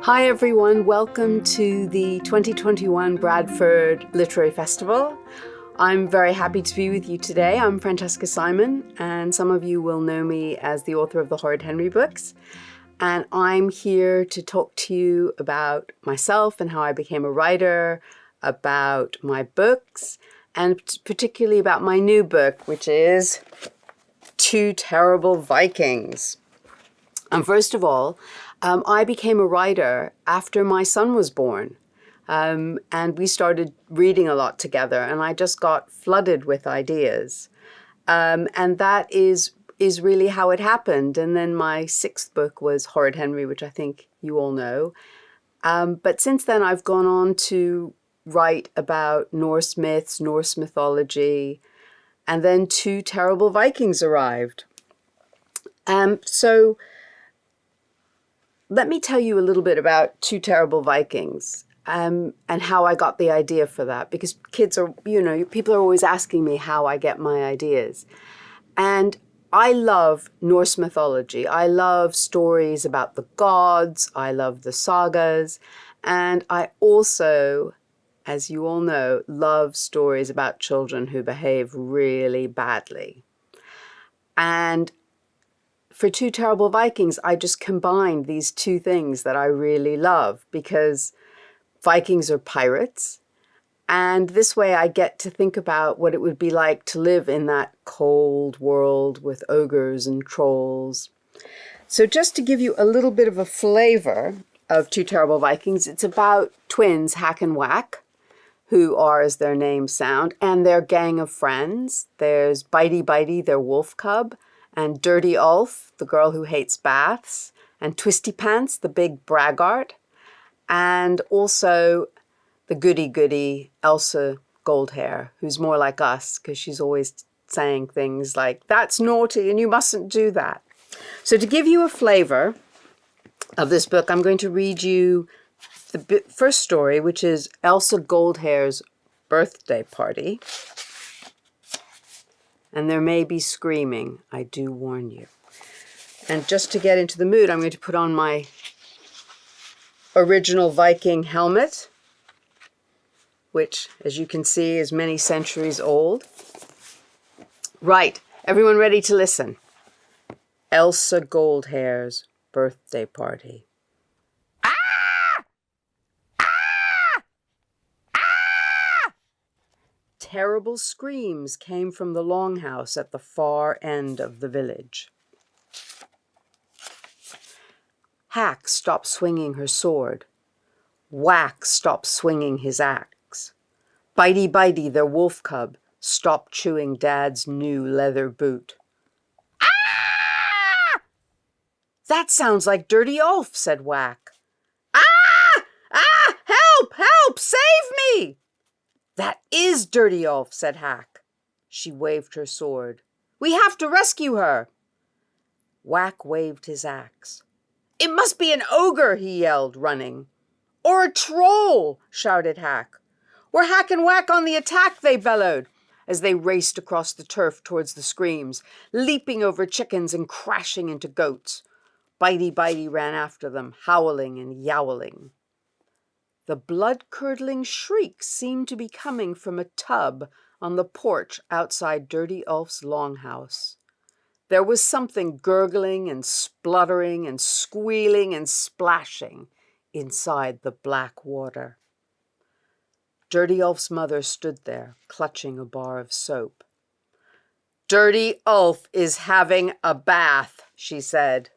Hi everyone, welcome to the 2021 Bradford Literary Festival. I'm very happy to be with you today. I'm Francesca Simon, and some of you will know me as the author of the Horrid Henry books. And I'm here to talk to you about myself and how I became a writer, about my books, and particularly about my new book, which is Two Terrible Vikings. And first of all, I became a writer after my son was born. And we started reading a lot together, and I just got flooded with ideas. And that is really how it happened. And then my sixth book was Horrid Henry, which I think you all know. But since then, I've gone on to write about Norse myths, Norse mythology, and then Two Terrible Vikings arrived. So let me tell you a little bit about Two Terrible Vikings and how I got the idea for that, because kids are, people are always asking me how I get my ideas. And I love Norse mythology. I love stories about the gods. I love the sagas. And I also, as you all know, love stories about children who behave really badly. And for Two Terrible Vikings, I just combined these two things that I really love, because Vikings are pirates, and this way I get to think about what it would be like to live in that cold world with ogres and trolls. So just to give you a little bit of a flavor of Two Terrible Vikings, it's about twins, Hack and Whack, who are, as their names sound, and their gang of friends. There's Bitey Bitey, their wolf cub, and Dirty Ulf, the girl who hates baths, and Twisty Pants, the big braggart, and also the goody-goody Elsa Goldhair, who's more like us because she's always saying things like, "That's naughty and you mustn't do that." So to give you a flavor of this book, I'm going to read you the first story, which is Elsa Goldhair's birthday party. And there may be screaming, I do warn you. And just to get into the mood, I'm going to put on my original Viking helmet, which, as you can see, is many centuries old. Right, everyone ready to listen? Elsa Goldhair's birthday party. Terrible screams came from the longhouse at the far end of the village. Hack stopped swinging her sword. Whack stopped swinging his axe. Bitey Bitey, their wolf cub, stopped chewing Dad's new leather boot. "Ah! That sounds like Dirty Ulf," said Whack. "Ah! Ah! Help! Help! Save me!" "That is Dirty Ulf," said Hack. She waved her sword. "We have to rescue her." Whack waved his axe. "It must be an ogre," he yelled, running. "Or a troll," shouted Hack. "We're Hack and Whack on the attack," they bellowed, as they raced across the turf towards the screams, leaping over chickens and crashing into goats. Bitey Bitey ran after them, howling and yowling. The blood-curdling shrieks seemed to be coming from a tub on the porch outside Dirty Ulf's longhouse. There was something gurgling and spluttering and squealing and splashing inside the black water. Dirty Ulf's mother stood there, clutching a bar of soap. "Dirty Ulf is having a bath," she said.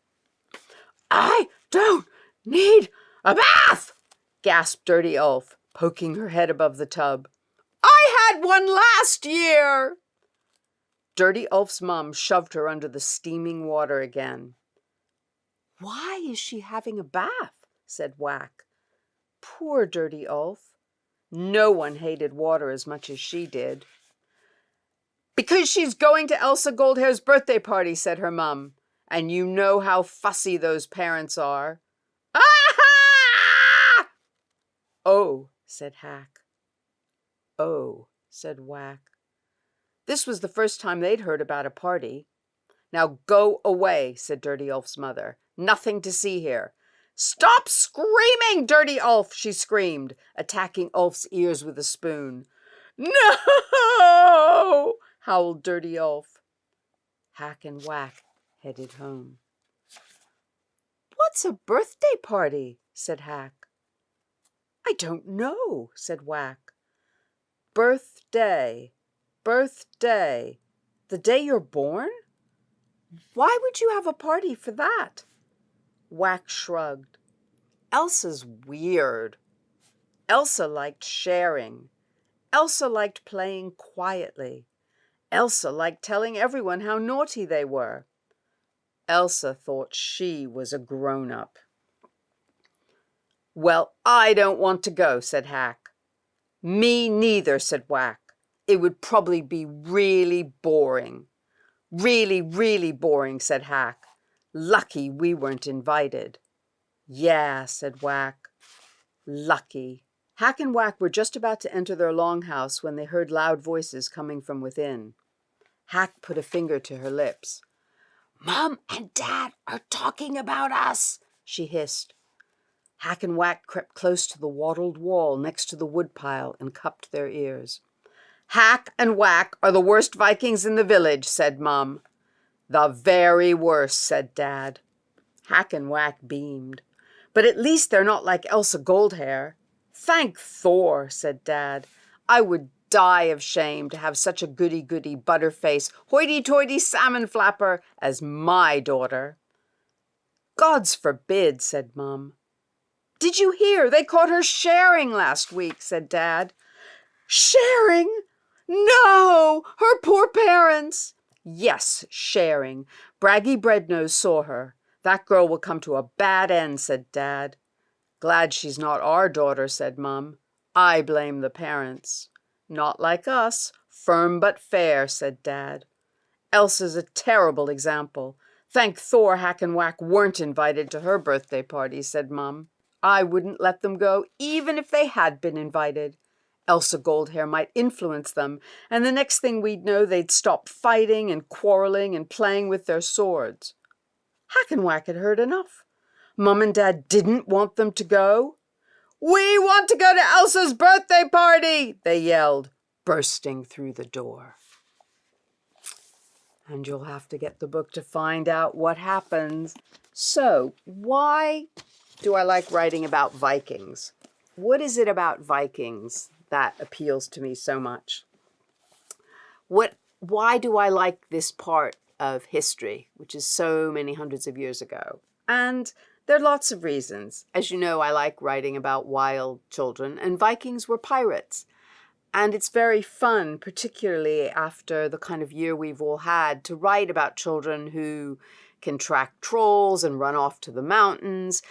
"I don't need a bath!" gasped Dirty Ulf, poking her head above the tub. "I had one last year!" Dirty Ulf's mom shoved her under the steaming water again. "Why is she having a bath?" said Whack. Poor Dirty Ulf. No one hated water as much as she did. "Because she's going to Elsa Goldhair's birthday party," said her mum. "And you know how fussy those parents are." "Ah!" "Oh," said Hack. "Oh," said Whack. This was the first time they'd heard about a party. "Now go away," said Dirty Ulf's mother. "Nothing to see here. Stop screaming, Dirty Ulf, she screamed, attacking Ulf's ears with a spoon. No! Howled Dirty Ulf. Hack and Whack headed home. What's a birthday party? Said Hack. I don't know, said Whack. Birthday, birthday, the day you're born? Why would you have a party for that? Whack shrugged. Elsa's weird. Elsa liked sharing. Elsa liked playing quietly. Elsa liked telling everyone how naughty they were. Elsa thought she was a grown-up. Well, I don't want to go, said Hack. Me neither, said Whack. It would probably be really boring. Really, really boring, said Hack. Lucky we weren't invited. Yeah, said Whack. Lucky. Hack and Whack were just about to enter their longhouse when they heard loud voices coming from within. Hack put a finger to her lips. Mom and Dad are talking about us, she hissed. Hack and Whack crept close to the wattled wall next to the woodpile and cupped their ears. Hack and Whack are the worst Vikings in the village, said Mum. The very worst, said Dad. Hack and Whack beamed. But at least they're not like Elsa Goldhair. Thank Thor, said Dad. I would die of shame to have such a goody-goody butterface, hoity-toity salmon flapper as my daughter. Gods forbid, said Mum. Did you hear? They caught her sharing last week, said Dad. Sharing? No! Her poor parents! Yes, sharing. Braggy Breadnose saw her. That girl will come to a bad end, said Dad. Glad she's not our daughter, said Mum. I blame the parents. Not like us. Firm but fair, said Dad. Elsa's a terrible example. Thank Thor Hack and Whack weren't invited to her birthday party, said Mum. I wouldn't let them go even if they had been invited. Elsa Goldhair might influence them, and the next thing we'd know they'd stop fighting and quarreling and playing with their swords. Hack and Whack had heard enough. Mum and Dad didn't want them to go. We want to go to Elsa's birthday party, they yelled, bursting through the door. And you'll have to get the book to find out what happens. So, why do I like writing about Vikings? What is it about Vikings that appeals to me so much? Why do I like this part of history, which is so many hundreds of years ago? And there are lots of reasons. As you know, I like writing about wild children, and Vikings were pirates. And it's very fun, particularly after the kind of year we've all had, to write about children who can track trolls and run off to the mountains.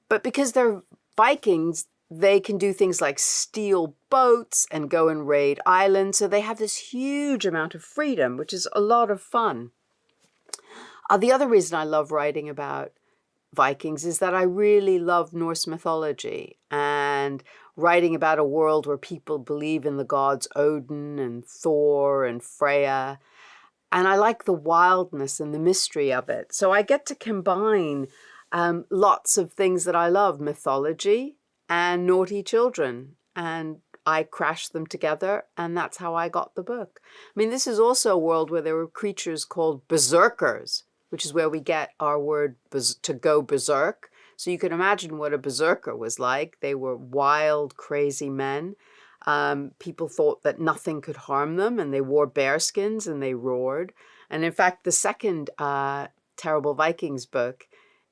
But because they're Vikings, they can do things like steal boats and go and raid islands. So they have this huge amount of freedom, which is a lot of fun. The other reason I love writing about Vikings is that I really love Norse mythology and writing about a world where people believe in the gods Odin and Thor and Freya. And I like the wildness and the mystery of it. So I get to combine lots of things that I love, mythology and naughty children. And I crashed them together, and that's how I got the book. I mean, this is also a world where there were creatures called berserkers, which is where we get our word to go berserk. So you can imagine what a berserker was like. They were wild, crazy men. People thought that nothing could harm them, and they wore bearskins and they roared. And in fact, the second Terrible Vikings book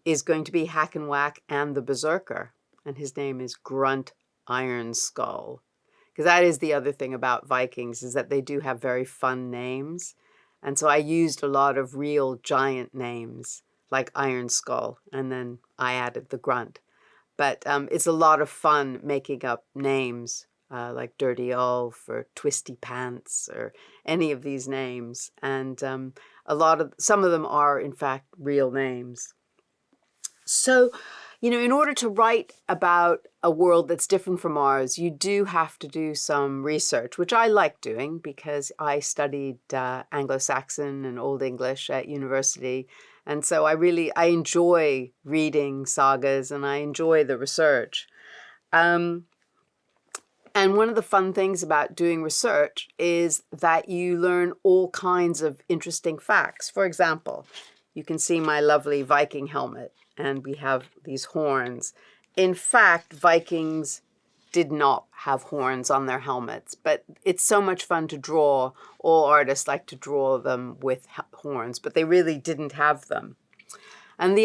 is going to be Hack and Whack and the Berserker. And his name is Grunt Iron Skull. Because that is the other thing about Vikings, is that they do have very fun names. And so I used a lot of real giant names like Iron Skull, and then I added the grunt. But it's a lot of fun making up names like Dirty Ulf or Twisty Pants or any of these names. And some of them are in fact real names. So, In order to write about a world that's different from ours, you do have to do some research, which I like doing because I studied Anglo-Saxon and Old English at university. And so I enjoy reading sagas and I enjoy the research. And one of the fun things about doing research is that you learn all kinds of interesting facts. For example, you can see my lovely Viking helmet, and we have these horns. In fact, Vikings did not have horns on their helmets, but it's so much fun to draw. All artists like to draw them with horns, but they really didn't have them. And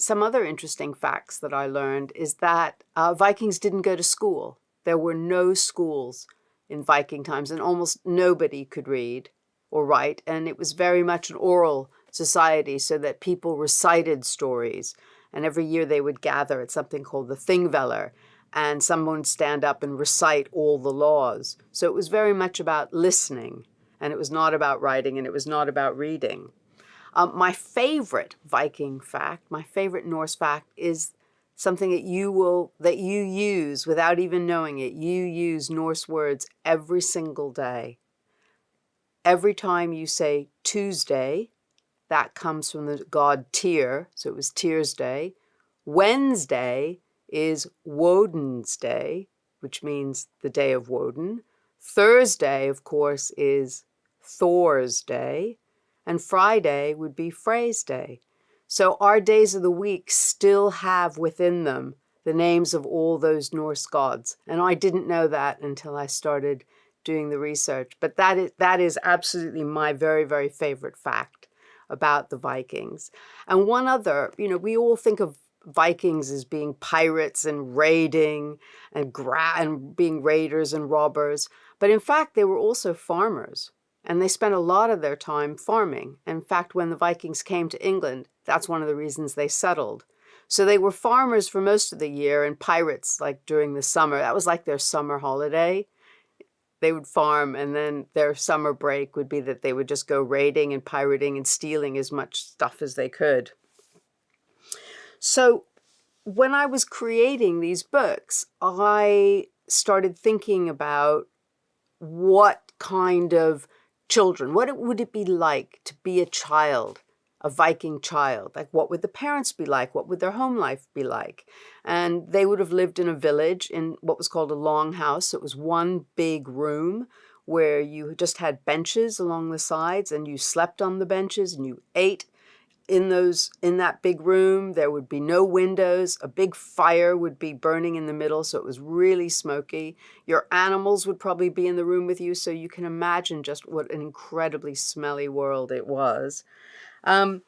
some other interesting facts that I learned is that Vikings didn't go to school. There were no schools in Viking times, and almost nobody could read or write. And it was very much an oral society, so that people recited stories. And every year they would gather at something called the Thingvellir, and someone would stand up and recite all the laws. So it was very much about listening, and it was not about writing, and it was not about reading. My favorite Viking fact, my favorite Norse fact, is something that you use without even knowing it. You use Norse words every single day. Every time you say Tuesday, that comes from the god Tyr, so it was Tyr's Day. Wednesday is Woden's Day, which means the day of Woden. Thursday, of course, is Thor's Day. And Friday would be Frey's Day. So our days of the week still have within them the names of all those Norse gods. And I didn't know that until I started doing the research. But that is absolutely my very, very favorite fact about the Vikings. And one other, we all think of Vikings as being pirates and raiding and being raiders and robbers. But in fact, they were also farmers. And they spent a lot of their time farming. In fact, when the Vikings came to England, that's one of the reasons they settled. So they were farmers for most of the year and pirates like during the summer. That was like their summer holiday. They would farm, and then their summer break would be that they would just go raiding and pirating and stealing as much stuff as they could. So when I was creating these books, I started thinking about what kind of children, what would it be like to be a child, a Viking child? Like, what would the parents be like? What would their home life be like? And they would have lived in a village in what was called a longhouse. It was one big room where you just had benches along the sides, and you slept on the benches and you ate in that big room. There would be no windows. A big fire would be burning in the middle, so it was really smoky. Your animals would probably be in the room with you, so you can imagine just what an incredibly smelly world it was. But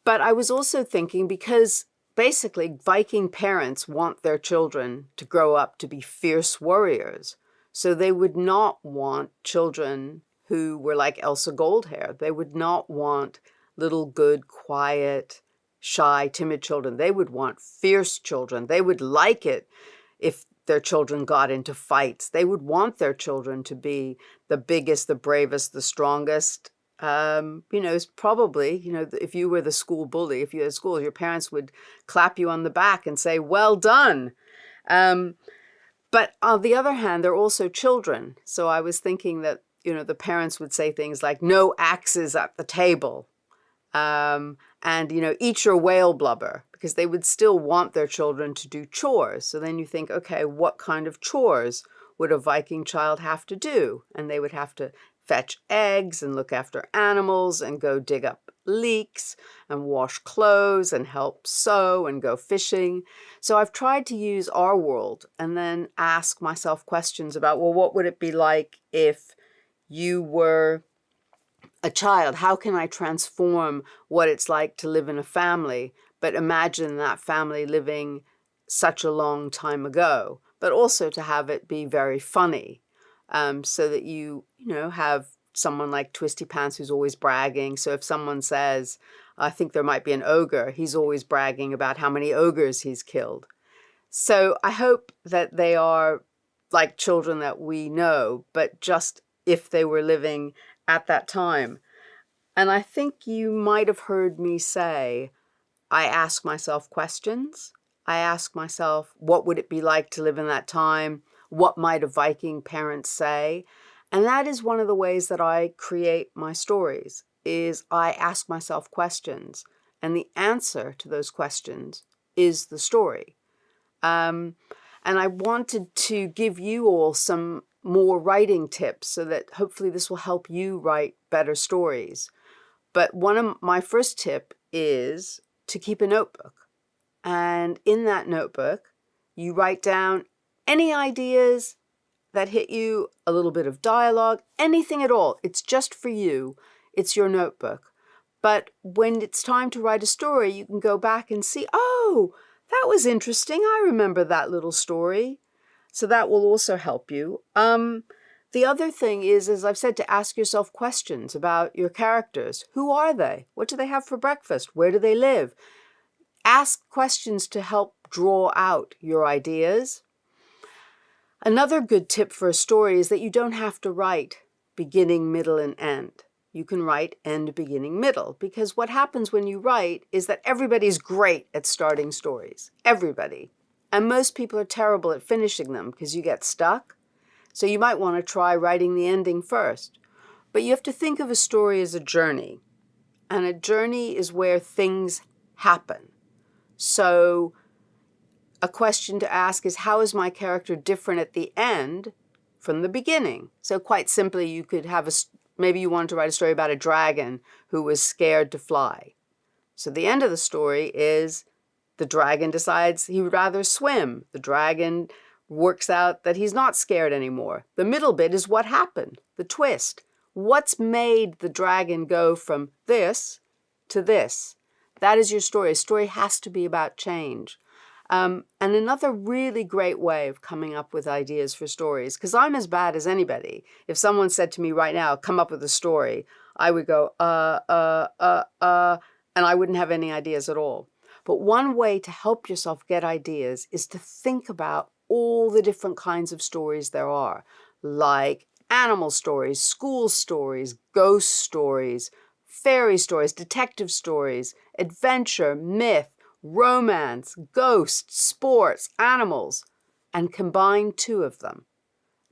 I was also thinking, because basically Viking parents want their children to grow up to be fierce warriors, so they would not want children who were like Elsa Goldhair. They would not want little, good, quiet, shy, timid children. They would want fierce children. They would like it if their children got into fights. They would want their children to be the biggest, the bravest, the strongest. It's probably, if you were the school bully, if you had school, your parents would clap you on the back and say, well done. But on the other hand, they're also children. So I was thinking that, the parents would say things like, no axes at the table. And, eat your whale blubber, because they would still want their children to do chores. So then you think, okay, what kind of chores would a Viking child have to do? And they would have to fetch eggs and look after animals and go dig up leaks and wash clothes and help sew and go fishing. So I've tried to use our world and then ask myself questions about, well, what would it be like if you were a child? How can I transform what it's like to live in a family, but imagine that family living such a long time ago, but also to have it be very funny, so that you have someone like Twisty Pants who's always bragging. So if someone says, I think there might be an ogre, he's always bragging about how many ogres he's killed. So I hope that they are like children that we know, but just if they were living at that time. And I think you might have heard me say, I ask myself questions. I ask myself, what would it be like to live in that time? What might a Viking parent say? And that is one of the ways that I create my stories, is I ask myself questions. And the answer to those questions is the story. And I wanted to give you all some more writing tips so that hopefully this will help you write better stories. But one of my first tip is to keep a notebook. And in that notebook, you write down any ideas that hit you, a little bit of dialogue, anything at all. It's just for you. It's your notebook. But when it's time to write a story, you can go back and see, oh, that was interesting. I remember that little story. So that will also help you. The other thing is, as I've said, to ask yourself questions about your characters. Who are they? What do they have for breakfast? Where do they live? Ask questions to help draw out your ideas. Another good tip for a story is that you don't have to write beginning, middle, and end. You can write end, beginning, middle, because what happens when you write is that everybody's great at starting stories. Everybody. And most people are terrible at finishing them because you get stuck. So you might want to try writing the ending first. But you have to think of a story as a journey. And a journey is where things happen. So a question to ask is, how is my character different at the end from the beginning? So quite simply, you could have maybe you wanted to write a story about a dragon who was scared to fly. So the end of the story is the dragon decides he would rather swim. The dragon works out that he's not scared anymore. The middle bit is what happened, the twist. What's made the dragon go from this to this? That is your story. A story has to be about change. And another really great way of coming up with ideas for stories, because I'm as bad as anybody. If someone said to me right now, come up with a story, I would go, and I wouldn't have any ideas at all. But one way to help yourself get ideas is to think about all the different kinds of stories there are, like animal stories, school stories, ghost stories, fairy stories, detective stories, adventure, myth, romance, ghosts, sports, animals, and combine two of them.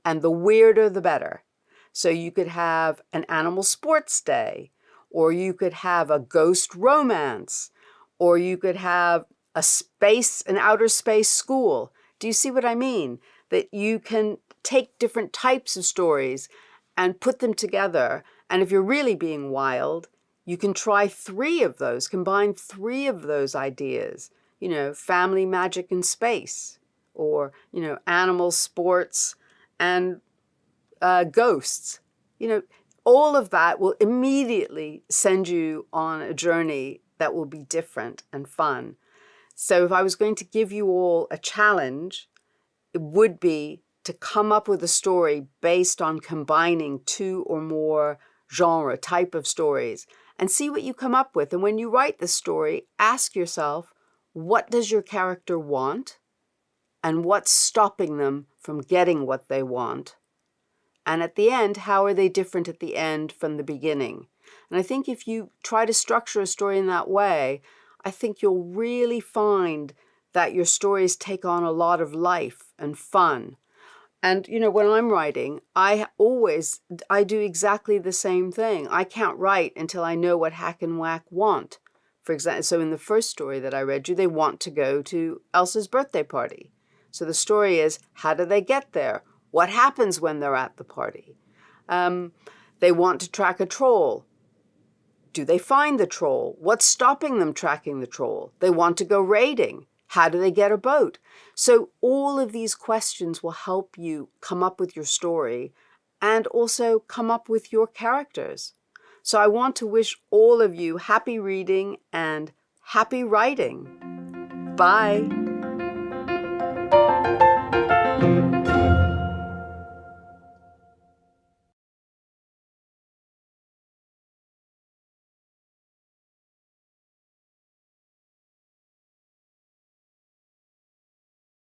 And the weirder, the better. So you could have an animal sports day, or you could have a ghost romance, or you could have an outer space school. Do you see what I mean? That you can take different types of stories and put them together. And if you're really being wild, you can try 3 of those, combine 3 of those ideas, family, magic, and space, or, animal, sports, and ghosts. All of that will immediately send you on a journey that will be different and fun. So if I was going to give you all a challenge, it would be to come up with a story based on combining 2 or more type of stories, and see what you come up with. And when you write the story, ask yourself, what does your character want? And what's stopping them from getting what they want? And at the end, how are they different at the end from the beginning? And I think if you try to structure a story in that way, I think you'll really find that your stories take on a lot of life and fun. And, when I'm writing, I do exactly the same thing. I can't write until I know what Hack and Whack want. For example, so in the first story that I read you, they want to go to Elsa's birthday party. So the story is, how do they get there? What happens when they're at the party? They want to track a troll. Do they find the troll? What's stopping them tracking the troll? They want to go raiding. How do they get a boat? So all of these questions will help you come up with your story and also come up with your characters. So I want to wish all of you happy reading and happy writing. Bye.